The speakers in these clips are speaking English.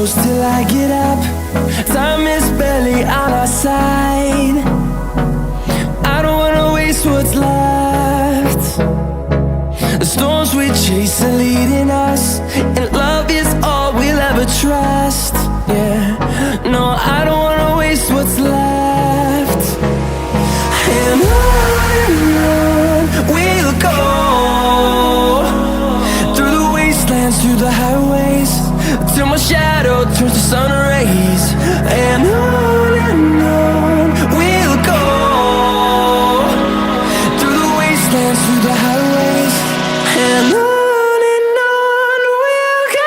close till I get up. Time is barely on our side. I don't wanna waste what's left. The storms we chase are leading us, and love is all we'll ever trust. Yeah, no, I don't wanna waste what's left. And on we'll go, through the wastelands, through the highways, till my shadow turns to sun rays. And on we'll go, through the wastelands, through the highways, and on we'll go.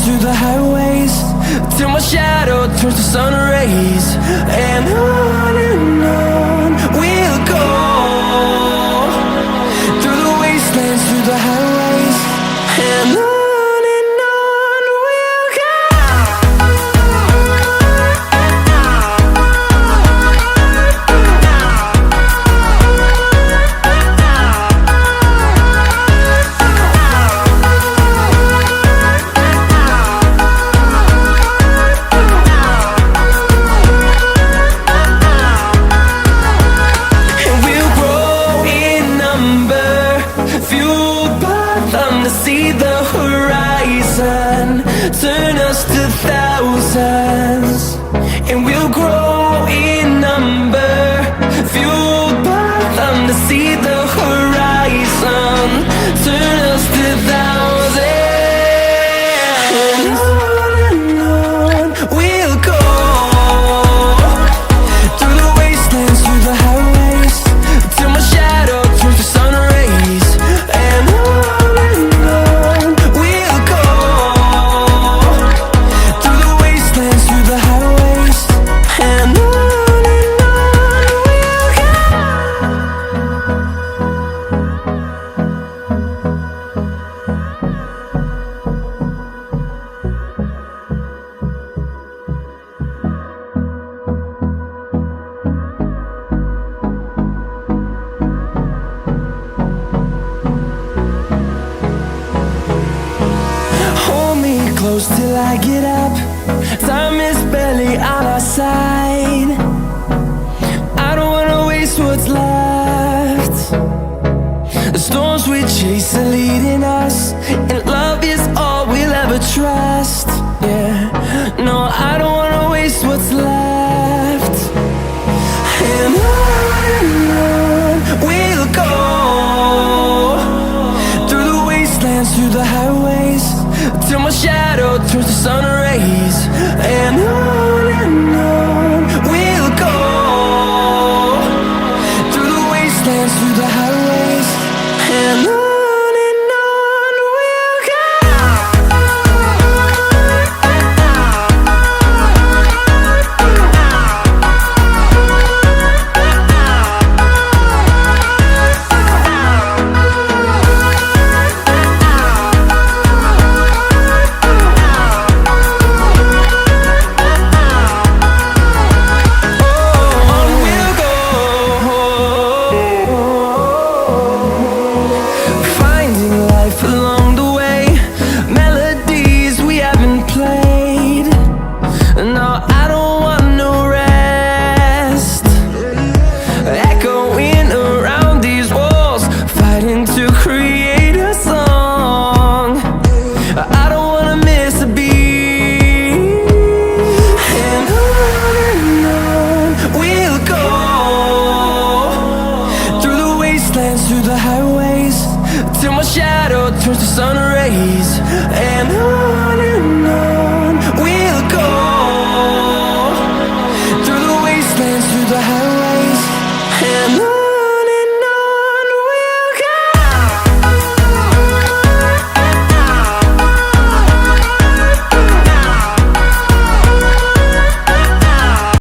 Through the highways, till my shadow turns to sun rays. And on we'll go, through the wastelands, through the highways, and on we'll go. See the horizon, turn us to thousands, and we'll grow in number, fueled by them. To see the horizon, turn us to thousands, and on we'll go, through the wastelands, through the highways, till my shadow turns to sun rays. And close till I get up. Time is barely on our side. I don't wanna waste what's left. The storms we chase are leading us, and love is all we'll ever trust. Yeah, no, I don't wanna waste what's left. And on we'll go, through the wastelands, through the highways, till my shadow turns to sun rays. And on we'll go, through the wastelands, through the highways, and on we'll go. and